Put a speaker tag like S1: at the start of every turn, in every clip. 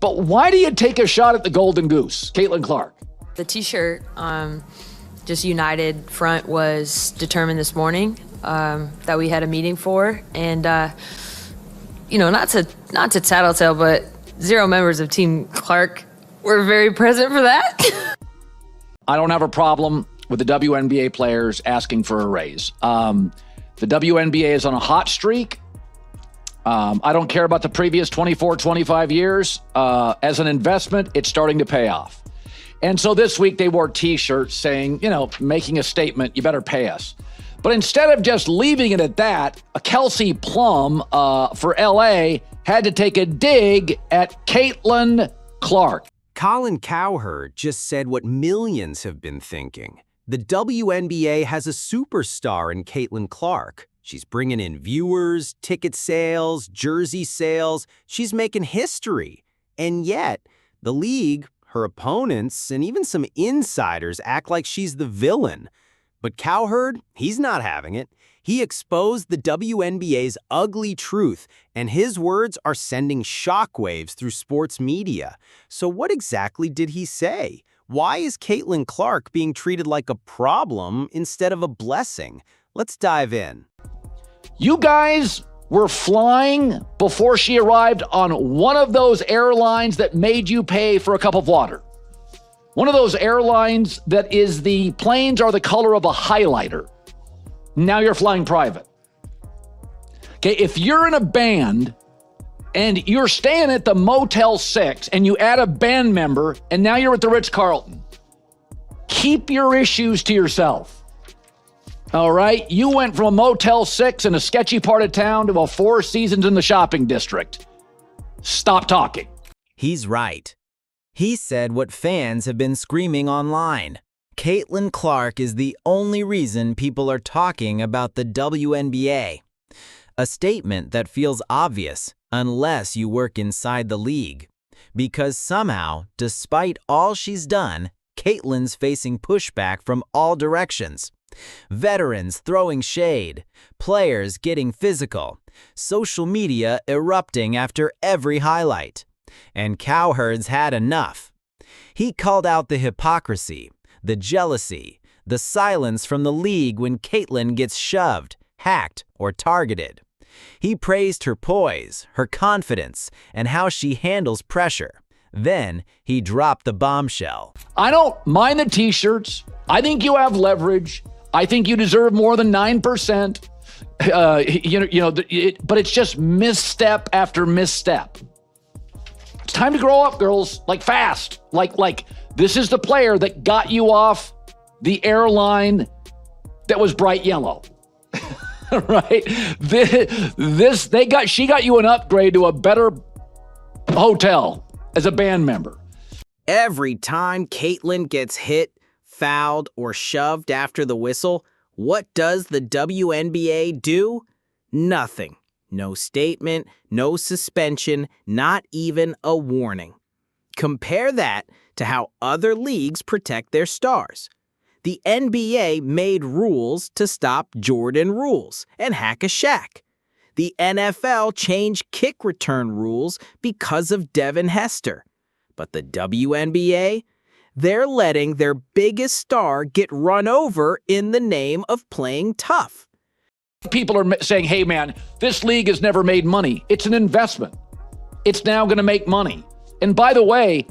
S1: But why do you take a shot at the Golden Goose, Caitlin Clark?
S2: The T-shirt, just United Front was determined this morning that we had a meeting for, and not to tattletale, but 0 members of Team Clark were very present for that.
S1: I don't have a problem with the WNBA players asking for a raise. The WNBA is on a hot streak. I don't care about the previous 24, 25 years. As an investment, it's starting to pay off. And so this week they wore T-shirts saying, making a statement, you better pay us. But instead of just leaving it at that, a Kelsey Plum for LA had to take a dig at Caitlin Clark.
S3: Colin Cowherd just said what millions have been thinking. The WNBA has a superstar in Caitlin Clark. She's bringing in viewers, ticket sales, jersey sales. She's making history. And yet, the league, her opponents, and even some insiders act like she's the villain. But Cowherd, he's not having it. He exposed the WNBA's ugly truth, and his words are sending shockwaves through sports media. So what exactly did he say? Why is Caitlin Clark being treated like a problem instead of a blessing? Let's dive in.
S1: You guys were flying before she arrived on one of those airlines that made you pay for a cup of water. One of those airlines that is the planes are the color of a highlighter. Now you're flying private. Okay, if you're in a band and you're staying at the Motel 6 and you add a band member and now you're at the Ritz-Carlton, keep your issues to yourself. All right? You went from a Motel 6 in a sketchy part of town to a Four Seasons in the shopping district. Stop talking.
S4: He's right. He said what fans have been screaming online. Caitlin Clark is the only reason people are talking about the WNBA. A statement that feels obvious unless you work inside the league. Because somehow, despite all she's done, Caitlin's facing pushback from all directions. Veterans throwing shade, players getting physical, social media erupting after every highlight. And Cowherd's had enough. He called out the hypocrisy, the jealousy, the silence from the league when Caitlin gets shoved, hacked, or targeted. He praised her poise, her confidence, and how she handles pressure. Then he dropped the bombshell.
S1: I don't mind the T-shirts. I think you have leverage. I think you deserve more than 9%. But it's just misstep after misstep. It's time to grow up, girls, fast. Like this is the player that got you off the airline that was bright yellow. Right? She got you an upgrade to a better hotel as a band member.
S3: Every time Caitlin gets hit, fouled, or shoved after the whistle, what does the WNBA do? Nothing. No statement, no suspension, not even a warning. Compare that to how other leagues protect their stars. The NBA made rules to stop Jordan rules and hack a Shaq. The NFL changed kick return rules because of Devin Hester. But the WNBA? They're letting their biggest star get run over in the name of playing tough.
S1: People are saying, hey, man, this league has never made money. It's an investment. It's now going to make money. And by the way,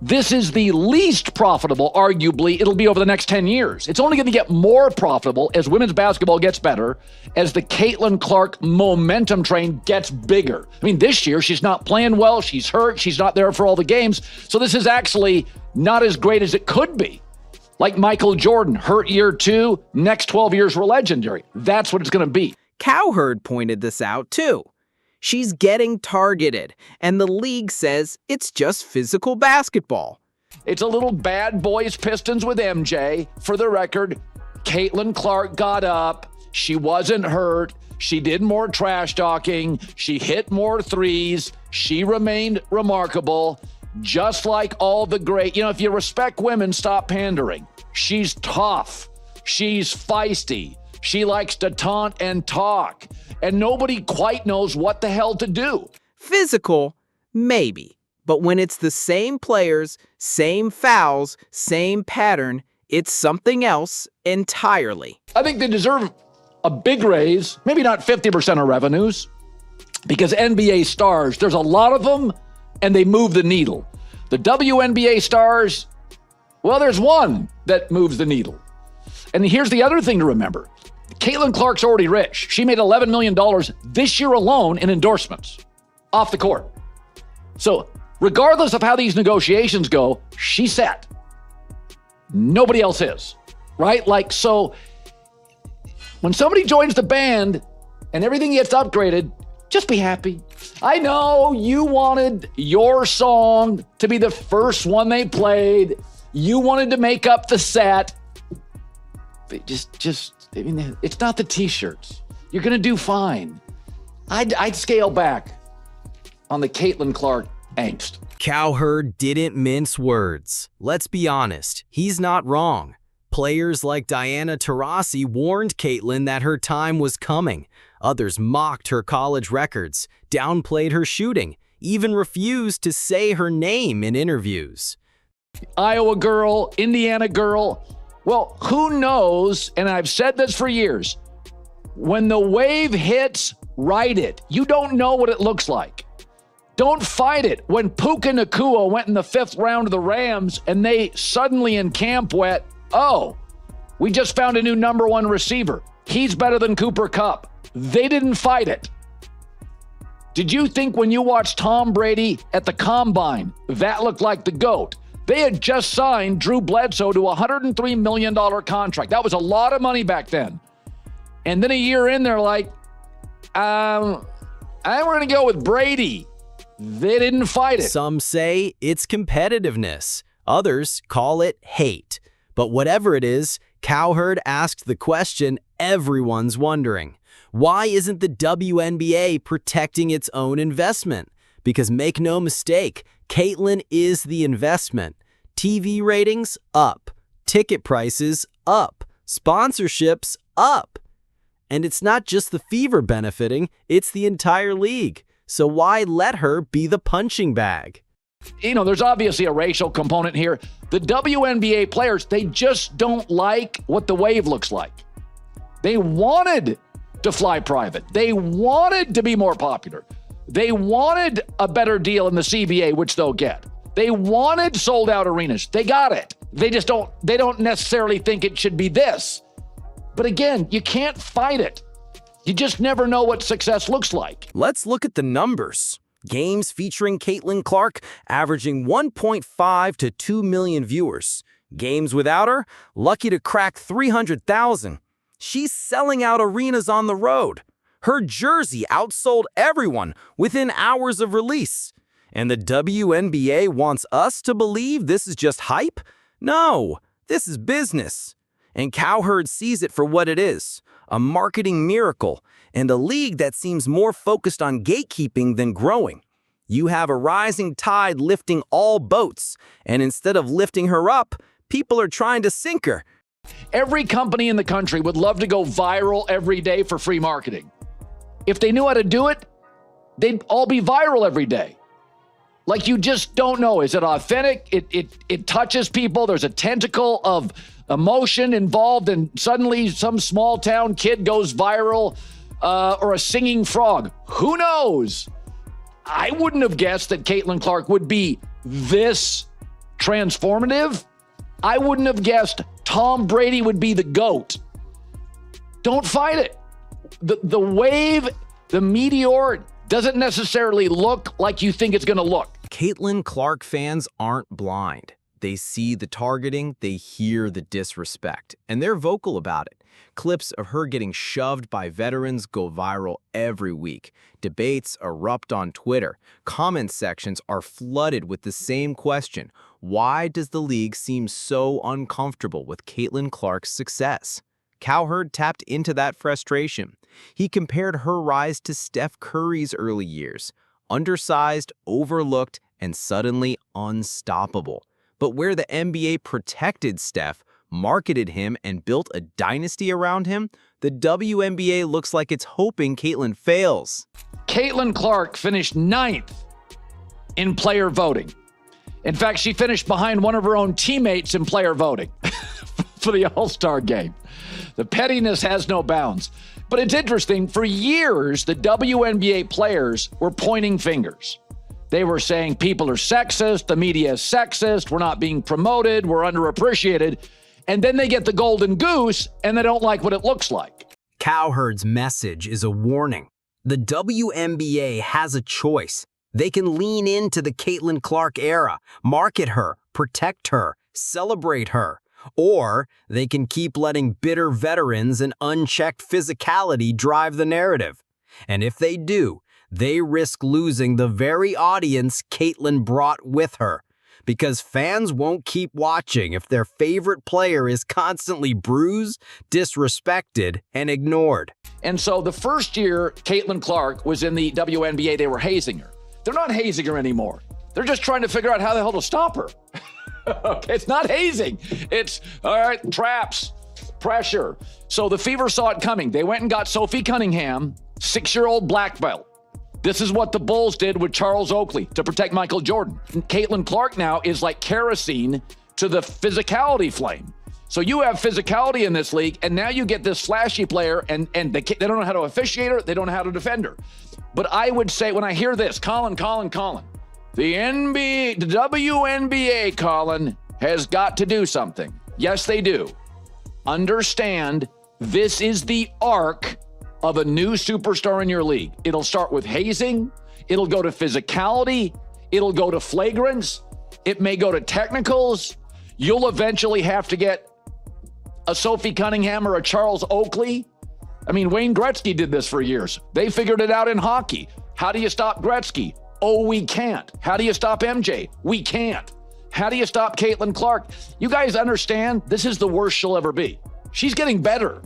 S1: this is the least profitable, arguably, it'll be over the next 10 years. It's only going to get more profitable as women's basketball gets better, as the Caitlin Clark momentum train gets bigger. I mean, this year, she's not playing well. She's hurt. She's not there for all the games. So this is actually not as great as it could be. Like Michael Jordan, hurt year 2, next 12 years were legendary. That's what it's going to be.
S3: Cowherd pointed this out, too. She's getting targeted, and the league says it's just physical basketball.
S1: It's a little bad boys Pistons with MJ. For the record, Caitlin Clark got up. She wasn't hurt. She did more trash talking. She hit more threes. She remained remarkable. Just like all the great, if you respect women, stop pandering. She's tough. She's feisty. She likes to taunt and talk. And nobody quite knows what the hell to do.
S3: Physical, maybe.
S5: But when it's the same players, same fouls, same pattern, it's something else entirely.
S1: I think they deserve a big raise, maybe not 50% of revenues, because NBA stars, there's a lot of them, and they move the needle. The WNBA stars, well, there's one that moves the needle. And here's the other thing to remember. Caitlin Clark's already rich. She made $11 million this year alone in endorsements off the court. So regardless of how these negotiations go, she's set. Nobody else is, right? Like, so when somebody joins the band and everything gets upgraded, just be happy. I know you wanted your song to be the first one they played. You wanted to make up the set. But I mean, it's not the t-shirts. You're going to do fine. I'd scale back on the Caitlin Clark angst.
S3: Cowherd didn't mince words. Let's be honest, he's not wrong. Players like Diana Taurasi warned Caitlin that her time was coming. Others mocked her college records, downplayed her shooting, even refused to say her name in interviews.
S1: Iowa girl, Indiana girl. Well, who knows, and I've said this for years, when the wave hits, ride it. You don't know what it looks like. Don't fight it. When Puka Nacua went in the 5th round of the Rams and they suddenly in camp went, oh, we just found a new number 1 receiver. He's better than Cooper Kupp. They didn't fight it. Did you think when you watched Tom Brady at the Combine, that looked like the GOAT? They had just signed Drew Bledsoe to a $103 million contract. That was a lot of money back then. And then a year in, they're like, we're going to go with Brady. They didn't fight it.
S3: Some say it's competitiveness. Others call it hate. But whatever it is, Cowherd asked the question everyone's wondering. Why isn't the WNBA protecting its own investment? Because make no mistake, Caitlin is the investment. TV ratings up, ticket prices up, sponsorships up. And it's not just the Fever benefiting, it's the entire league. So why let her be the punching bag?
S1: You know, there's obviously a racial component here. The WNBA players, they just don't like what the wave looks like. They wanted to fly private. They wanted to be more popular. They wanted a better deal in the CBA, which they'll get. They wanted sold out arenas. They got it. They don't necessarily think it should be this. But again, you can't fight it. You just never know what success looks like.
S5: Let's look at the numbers. Games featuring Caitlin Clark averaging 1.5 to 2 million viewers. Games without her, lucky to crack 300,000. She's selling out arenas on the road. Her jersey outsold everyone within hours of release. And the WNBA wants us to believe this is just hype? No, this is business. And Cowherd sees it for what it is, a marketing miracle, and a league that seems more focused on gatekeeping than growing. You have a rising tide lifting all boats, and instead of lifting her up, people are trying to sink her.
S1: Every company in the country would love to go viral every day for free marketing. If they knew how to do it, they'd all be viral every day. Like, you just don't know. Is it authentic? It touches people. There's a tentacle of emotion involved, and suddenly some small town kid goes viral, or a singing frog. Who knows? I wouldn't have guessed that Caitlin Clark would be this transformative. I wouldn't have guessed Tom Brady would be the GOAT. Don't fight it. The wave, the meteor, doesn't necessarily look like you think it's going to look.
S3: Caitlin Clark fans aren't blind. They see the targeting, they hear the disrespect, and they're vocal about it. Clips of her getting shoved by veterans go viral every week. Debates erupt on Twitter. Comment sections are flooded with the same question: why does the league seem so uncomfortable with Caitlin Clark's success? Cowherd tapped into that frustration. He compared her rise to Steph Curry's early years. Undersized, overlooked, and suddenly unstoppable. But where the NBA protected Steph, marketed him, and built a dynasty around him, the WNBA looks like it's hoping Caitlin fails.
S1: Caitlin Clark finished 9th in player voting. In fact, she finished behind one of her own teammates in player voting for the All-Star game. The pettiness has no bounds. But it's interesting. For years, the WNBA players were pointing fingers. They were saying people are sexist, the media is sexist, we're not being promoted, we're underappreciated. And then they get the golden goose and they don't like what it looks like.
S3: Cowherd's message is a warning. The WNBA has a choice. They can lean into the Caitlin Clark era, market her, protect her, celebrate her. Or they can keep letting bitter veterans and unchecked physicality drive the narrative. And if they do, they risk losing the very audience Caitlin brought with her. Because fans won't keep watching if their favorite player is constantly bruised, disrespected, and ignored.
S1: And so the first year Caitlin Clark was in the WNBA, they were hazing her. They're not hazing her anymore. They're just trying to figure out how the hell to stop her. Okay, it's not hazing. It's, all right, traps, pressure. So the Fever saw it coming. They went and got Sophie Cunningham, 6-year-old black belt. This is what the Bulls did with Charles Oakley to protect Michael Jordan. And Caitlin Clark now is like kerosene to the physicality flame. So you have physicality in this league, and now you get this flashy player, and they don't know how to officiate her, they don't know how to defend her. But I would say, when I hear this, Colin, the WNBA, Colin, has got to do something. Yes, they do. Understand, this is the arc of a new superstar in your league. It'll start with hazing. It'll go to physicality. It'll go to flagrants. It may go to technicals. You'll eventually have to get a Sophie Cunningham or a Charles Oakley. I mean, Wayne Gretzky did this for years. They figured it out in hockey. How do you stop Gretzky? Oh, we can't. How do you stop MJ? We can't. How do you stop Caitlin Clark? You guys understand, this is the worst she'll ever be. She's getting better,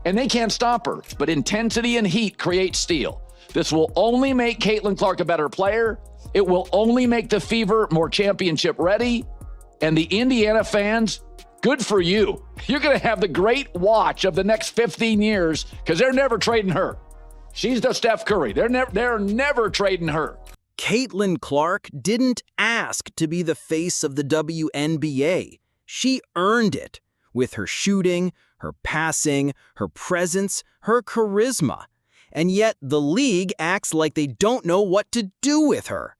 S1: and they can't stop her. But intensity and heat create steel. This will only make Caitlin Clark a better player. It will only make the Fever more championship ready. And the Indiana fans, good for you. You're going to have the great watch of the next 15 years because they're never trading her. She's the Steph Curry. They're never trading her.
S3: Caitlin Clark didn't ask to be the face of the WNBA. She earned it with her shooting, her passing, her presence, her charisma. And yet the league acts like they don't know what to do with her.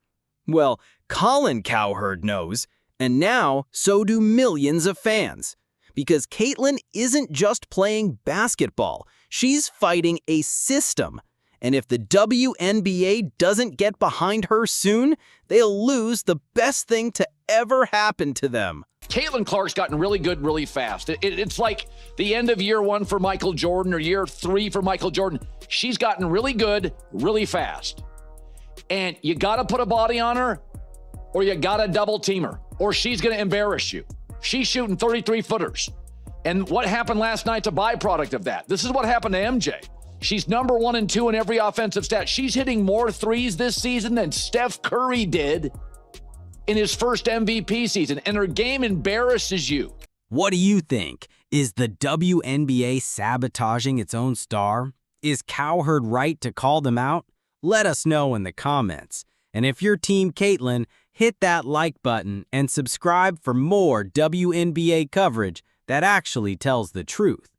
S3: Well, Colin Cowherd knows, and now so do millions of fans. Because Caitlin isn't just playing basketball, she's fighting a system. And if the WNBA doesn't get behind her soon, they'll lose the best thing to ever happen to them.
S1: Caitlin Clark's gotten really good really fast. It's like the end of year 1 for Michael Jordan or year 3 for Michael Jordan. She's gotten really good really fast. And you got to put a body on her, or you got to double team her, or she's going to embarrass you. She's shooting 33-footers. And what happened last night's a byproduct of that. This is what happened to MJ. She's number 1 and 2 in every offensive stat. She's hitting more threes this season than Steph Curry did in his first MVP season, and her game embarrasses you.
S3: What do you think? Is the WNBA sabotaging its own star? Is Cowherd right to call them out? Let us know in the comments. And if you're Team Caitlin, hit that like button and subscribe for more WNBA coverage that actually tells the truth.